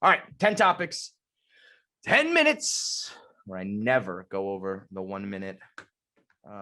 All right, 10 topics, 10 minutes, where I never go over the 1 minute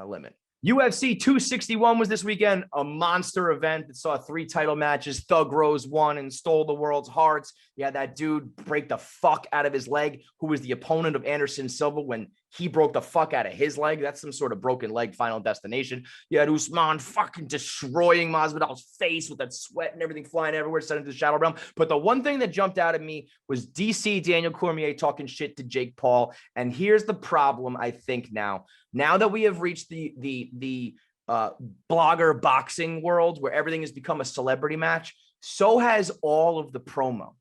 limit. UFC 261 was this weekend, a monster event that saw 3 title matches. Thug Rose won and stole the world's hearts. You had that dude break the fuck out of his leg, who was the opponent of Anderson Silva when he broke the fuck out of his leg. That's some sort of broken leg final destination. You had Usman fucking destroying Masvidal's face with that sweat and everything flying everywhere, sent into the shadow realm. But the one thing that jumped out at me was DC Daniel Cormier talking shit to Jake Paul. And here's the problem, I think now that we have reached the blogger boxing world where everything has become a celebrity match, so has all of the promo.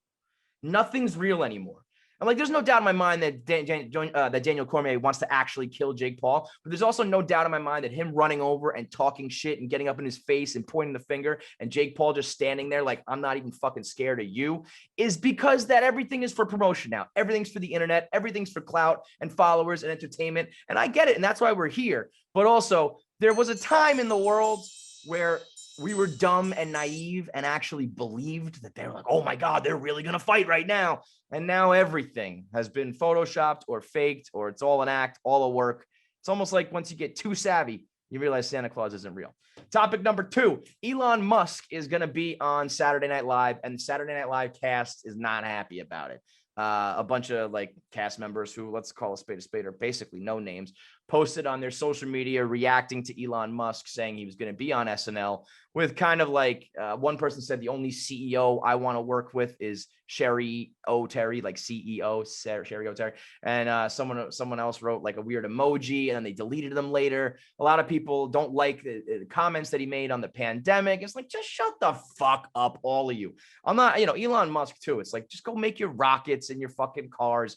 Nothing's real anymore. And like, there's no doubt in my mind that Daniel Cormier wants to actually kill Jake Paul, but there's also no doubt in my mind that him running over and talking shit and getting up in his face and pointing the finger and Jake Paul just standing there like, I'm not even fucking scared of you, is because that everything is for promotion now. Everything's for the internet. Everything's for clout and followers and entertainment. And I get it. And that's why we're here. But also, there was a time in the world where we were dumb and naive and actually believed that they were like, oh my God, they're really going to fight right now. And now everything has been photoshopped or faked, or it's all an act, all a work. It's almost like once you get too savvy, you realize Santa Claus isn't real. Topic number 2, Elon Musk is going to be on Saturday Night Live, and Saturday Night Live cast is not happy about it. A bunch of like cast members who, let's call a spade, are basically no names, posted on their social media reacting to Elon Musk saying he was going to be on SNL with kind of like one person said the only CEO I want to work with is Sherry O'Terry, like CEO Sherry O'Terry. And someone else wrote like a weird emoji and then they deleted them later. A lot of people don't like the comments that he made on the pandemic. It's like, just shut the fuck up, all of you. I'm not, Elon Musk too. It's like, just go make your rockets and your fucking cars.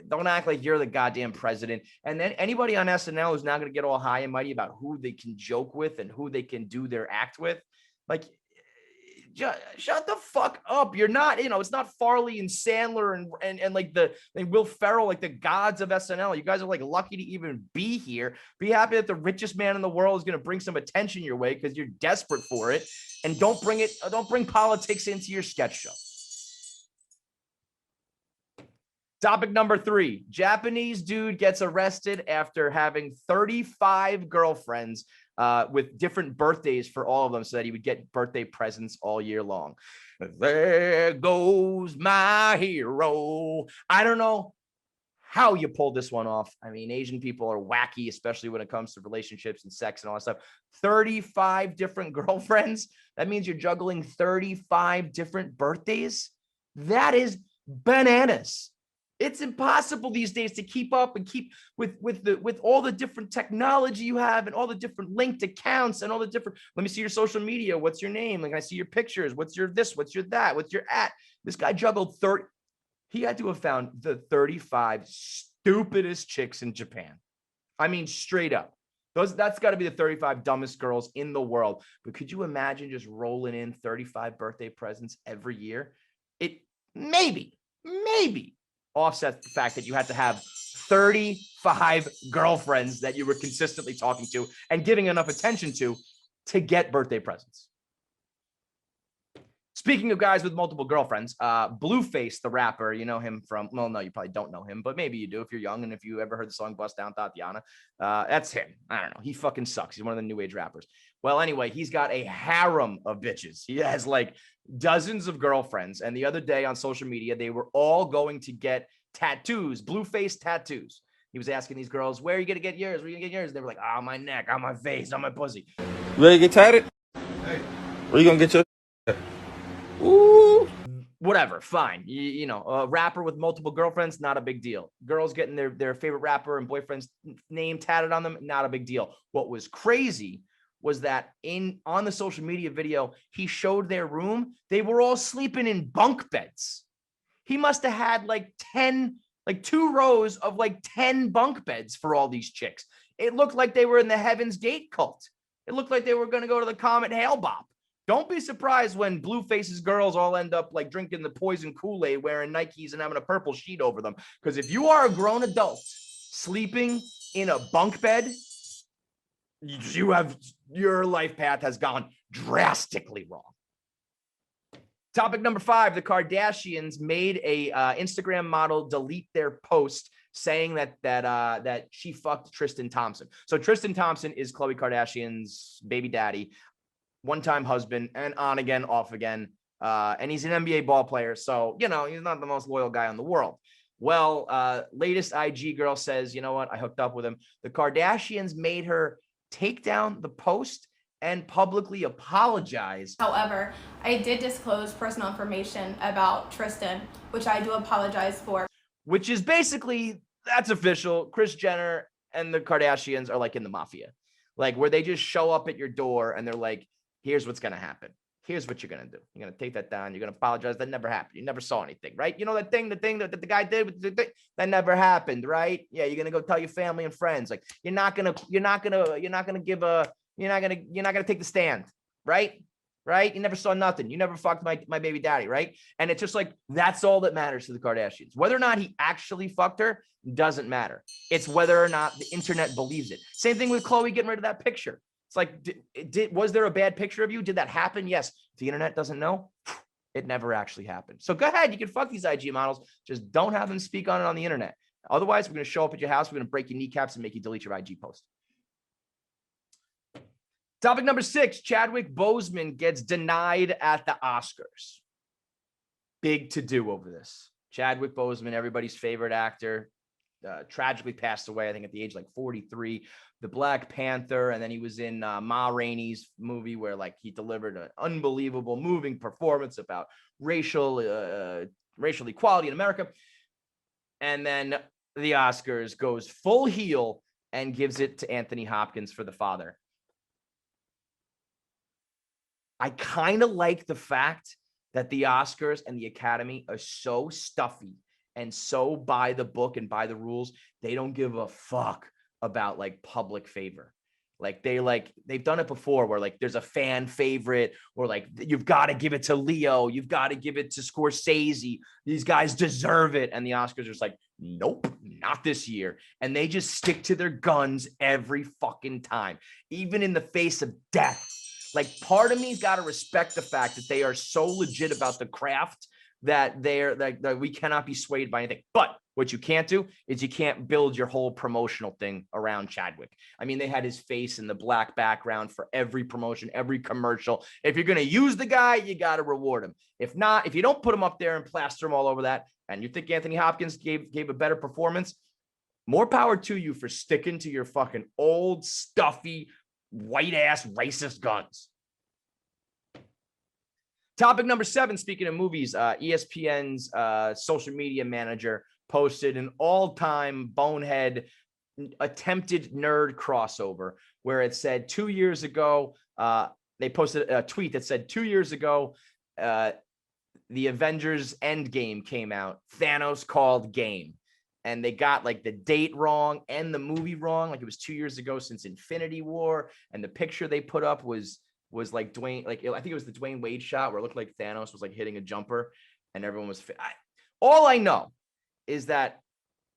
Don't act like you're the goddamn president. And then anybody on SNL who's not going to get all high and mighty about who they can joke with and who they can do their act with, like, shut the fuck up. You're not, it's not Farley and Sandler and like and Will Ferrell, like the gods of SNL. You guys are like lucky to even be here. Be happy that the richest man in the world is going to bring some attention your way because you're desperate for it. And don't bring politics into your sketch show. Topic number 3, Japanese dude gets arrested after having 35 girlfriends with different birthdays for all of them so that he would get birthday presents all year long. There goes my hero. I don't know how you pulled this one off. I mean, Asian people are wacky, especially when it comes to relationships and sex and all that stuff. 35 different girlfriends. That means you're juggling 35 different birthdays. That is bananas. It's impossible these days to keep up and keep with all the different technology you have and all the different linked accounts and all the different, let me see your social media. What's your name? Like, I see your pictures. What's your this? What's your that? What's your at? This guy juggled 30. He had to have found the 35 stupidest chicks in Japan. I mean, straight up. That's got to be the 35 dumbest girls in the world. But could you imagine just rolling in 35 birthday presents every year? It maybe offsets the fact that you had to have 35 girlfriends that you were consistently talking to and giving enough attention to get birthday presents. Speaking of guys with multiple girlfriends, Blueface, the rapper, you know him from, well, no, you probably don't know him, but maybe you do if you're young and if you ever heard the song Bust Down Tatiana. That's him. I don't know. He fucking sucks. He's one of the new age rappers. Well, anyway, he's got a harem of bitches. He has like dozens of girlfriends. And the other day on social media, they were all going to get tattoos, Blueface tattoos. He was asking these girls, where are you going to get yours? Where are you going to get yours? They were like, on my neck, on my face, on my pussy. You ready to get tatted? Hey. Where you going to get your... Ooh. Whatever, fine. You know, a rapper with multiple girlfriends, not a big deal. Girls getting their favorite rapper and boyfriend's name tatted on them, not a big deal. What was crazy was that on the social media video, he showed their room. They were all sleeping in bunk beds. He must have had like 2 rows of like 10 bunk beds for all these chicks. It looked like they were in the Heaven's Gate cult. It looked like they were going to go to the Comet Hail Bop. Don't be surprised when Blueface's girls all end up like drinking the poison Kool-Aid, wearing Nikes and having a purple sheet over them. Because if you are a grown adult sleeping in a bunk bed, your life path has gone drastically wrong. Topic number 5, the Kardashians made a Instagram model delete their post saying that she fucked Tristan Thompson. So Tristan Thompson is Khloe Kardashian's baby daddy, one-time husband, and on again, off again. And he's an NBA ball player. So, he's not the most loyal guy in the world. Well, latest IG girl says, you know what? I hooked up with him. The Kardashians made her take down the post and publicly apologize. However, I did disclose personal information about Tristan, which I do apologize for. Which is basically, that's official. Kris Jenner and the Kardashians are like in the mafia, like where they just show up at your door and they're like, here's what's going to happen. Here's what you're going to do. You're going to take that down. You're going to apologize. That never happened. You never saw anything, right? You know, the thing that the guy did with the thing, that never happened, right? Yeah. You're going to go tell your family and friends, like, you're not going to take the stand, right? Right? You never saw nothing. You never fucked my baby daddy, right? And it's just like, that's all that matters to the Kardashians. Whether or not he actually fucked her doesn't matter. It's whether or not the internet believes it. Same thing with Khloe getting rid of that picture. It's like, was there a bad picture of you? Did that happen? Yes. If the internet doesn't know, it never actually happened. So go ahead. You can fuck these IG models. Just don't have them speak on it on the internet. Otherwise, we're going to show up at your house. We're going to break your kneecaps and make you delete your IG post. Topic number 6, Chadwick Boseman gets denied at the Oscars. Big to do over this. Chadwick Boseman, everybody's favorite actor, tragically passed away, I think at the age like 43. The Black Panther, and then he was in Ma Rainey's movie where like he delivered an unbelievable, moving performance about racial equality in America. And then the Oscars goes full heel and gives it to Anthony Hopkins for The Father. I kind of like the fact that the Oscars and the Academy are so stuffy and so by the book and by the rules. They don't give a fuck about like public favor. Like they've done it before where like there's a fan favorite or like you've got to give it to Leo. You've got to give it to Scorsese. These guys deserve it. And the Oscars are just like, nope, not this year. And they just stick to their guns every fucking time, even in the face of death. Like part of me's got to respect the fact that they are so legit about the craft that they're like that we cannot be swayed by anything. But what you can't do is you can't build your whole promotional thing around Chadwick. I mean, they had his face in the black background for every promotion, every commercial. If you're going to use the guy, you got to reward him. If not, if you don't put him up there and plaster him all over that, and you think Anthony Hopkins gave a better performance, more power to you for sticking to your fucking old, stuffy, white-ass racist guns. Topic number 7, speaking of movies, ESPN's social media manager posted an all-time bonehead attempted nerd crossover where it said 2 years ago, they posted a tweet that said 2 years ago, the Avengers Endgame came out. Thanos called game. And they got like the date wrong and the movie wrong. Like it was 2 years ago since Infinity War. And the picture they put up was like Dwayne, like I think it was the Dwayne Wade shot where it looked like Thanos was like hitting a jumper and everyone was all I know is that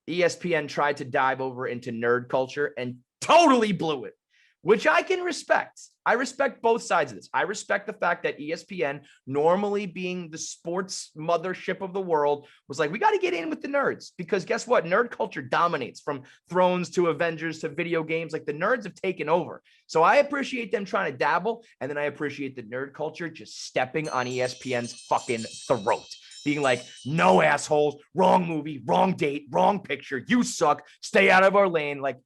ESPN tried to dive over into nerd culture and totally blew it, which I can respect. I respect both sides of this. I respect the fact that ESPN, normally being the sports mothership of the world, was like, we got to get in with the nerds because guess what? Nerd culture dominates from Thrones to Avengers to video games. Like the nerds have taken over. So I appreciate them trying to dabble. And then I appreciate the nerd culture just stepping on ESPN's fucking throat. Being like, no assholes, wrong movie, wrong date, wrong picture. You suck. Stay out of our lane. Like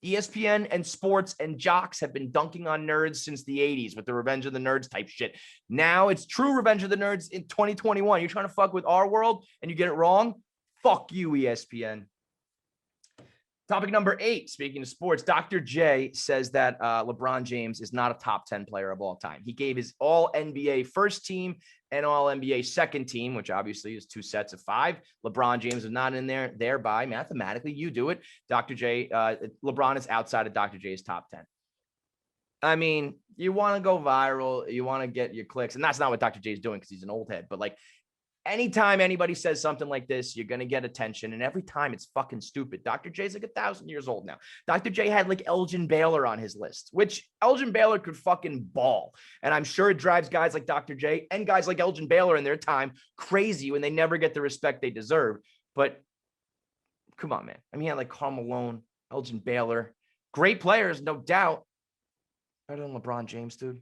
ESPN and sports and jocks have been dunking on nerds since the 80s with the Revenge of the Nerds type shit. Now it's true Revenge of the Nerds in 2021. You're trying to fuck with our world and you get it wrong? Fuck you, ESPN. Topic number 8, speaking of sports, Dr. J says that LeBron James is not a top 10 player of all time. He gave his all-NBA first team and all-NBA second team, which obviously is 2 sets of 5. LeBron James is not in there. Thereby, mathematically, you do it. Dr. J, LeBron is outside of Dr. J's top 10. I mean, you want to go viral. You want to get your clicks. And that's not what Dr. J is doing because he's an old head. But like, anytime anybody says something like this, you're going to get attention. And every time it's fucking stupid. Dr. J's like 1,000 years old now. Dr. J had like Elgin Baylor on his list, which Elgin Baylor could fucking ball. And I'm sure it drives guys like Dr. J and guys like Elgin Baylor in their time crazy when they never get the respect they deserve. But come on, man. I mean, he had like Karl Malone, Elgin Baylor, great players, no doubt. Better than LeBron James, dude.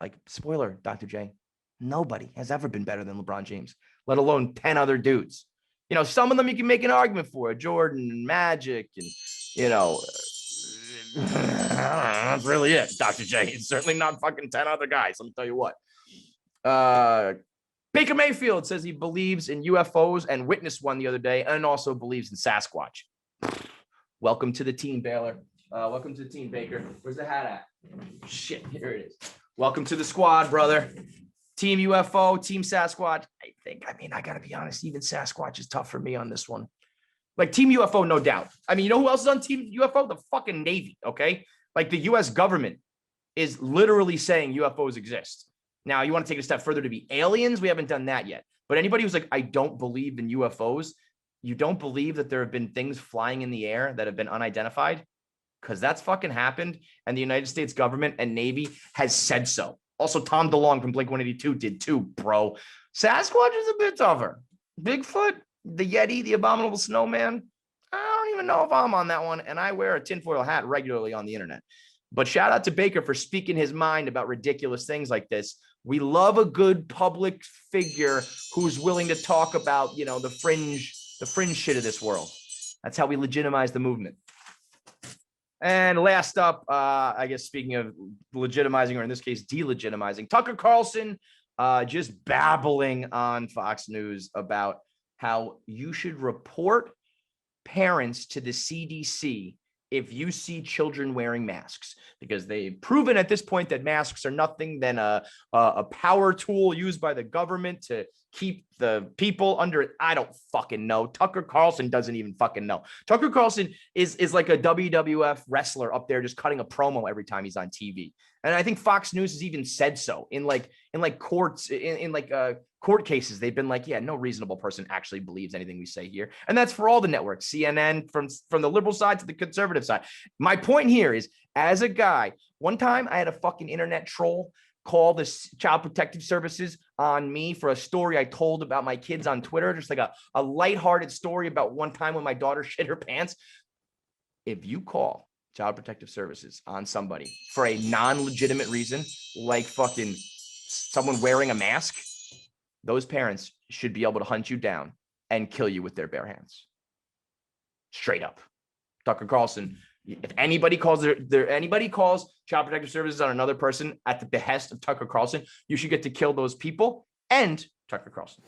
Like, spoiler, Dr. J, nobody has ever been better than LeBron James, let alone 10 other dudes. You know, some of them you can make an argument for, Jordan and Magic, and, you know, that's really it, Dr. J. It's certainly not fucking 10 other guys, let me tell you what. Baker Mayfield says he believes in UFOs and witnessed one the other day, and also believes in Sasquatch. Welcome to the team, Baylor. Welcome to the team, Baker. Where's the hat at? Shit, here it is. Welcome to the squad, brother. Team UFO, Team Sasquatch. I got to be honest, even Sasquatch is tough for me on this one. Like, Team UFO, no doubt. I mean, you know who else is on Team UFO? The fucking Navy, okay? Like, the U.S. government is literally saying UFOs exist. Now, you want to take it a step further to be aliens? We haven't done that yet. But anybody who's like, I don't believe in UFOs, you don't believe that there have been things flying in the air that have been unidentified? Because that's fucking happened. And the United States government and Navy has said so. Also, Tom DeLonge from Blink-182 did too, bro. Sasquatch is a bit tougher. Bigfoot, the Yeti, the abominable snowman. I don't even know if I'm on that one. And I wear a tinfoil hat regularly on the internet. But shout out to Baker for speaking his mind about ridiculous things like this. We love a good public figure who's willing to talk about, you know, the fringe shit of this world. That's how we legitimize the movement. And last up, I guess speaking of legitimizing, or in this case, delegitimizing, Tucker Carlson just babbling on Fox News about how you should report parents to the CDC if you see children wearing masks, because they've proven at this point that masks are nothing than a power tool used by the government to keep the people under it. I don't fucking know. Tucker Carlson doesn't even fucking know. Tucker Carlson is like a WWF wrestler up there just cutting a promo every time he's on TV. And I think Fox News has even said so in courts, in court cases. They've been like, yeah, no reasonable person actually believes anything we say here. And that's for all the networks, CNN, from the liberal side to the conservative side. My point here is, as a guy, one time I had a fucking internet troll call the Child Protective Services on me for a story I told about my kids on Twitter, just like a lighthearted story about one time when my daughter shit her pants. If you call Child Protective Services on somebody for a non-legitimate reason, like fucking someone wearing a mask, those parents should be able to hunt you down and kill you with their bare hands. Straight up. Tucker Carlson, if anybody calls anybody calls Child Protective Services on another person at the behest of Tucker Carlson, you should get to kill those people and Tucker Carlson.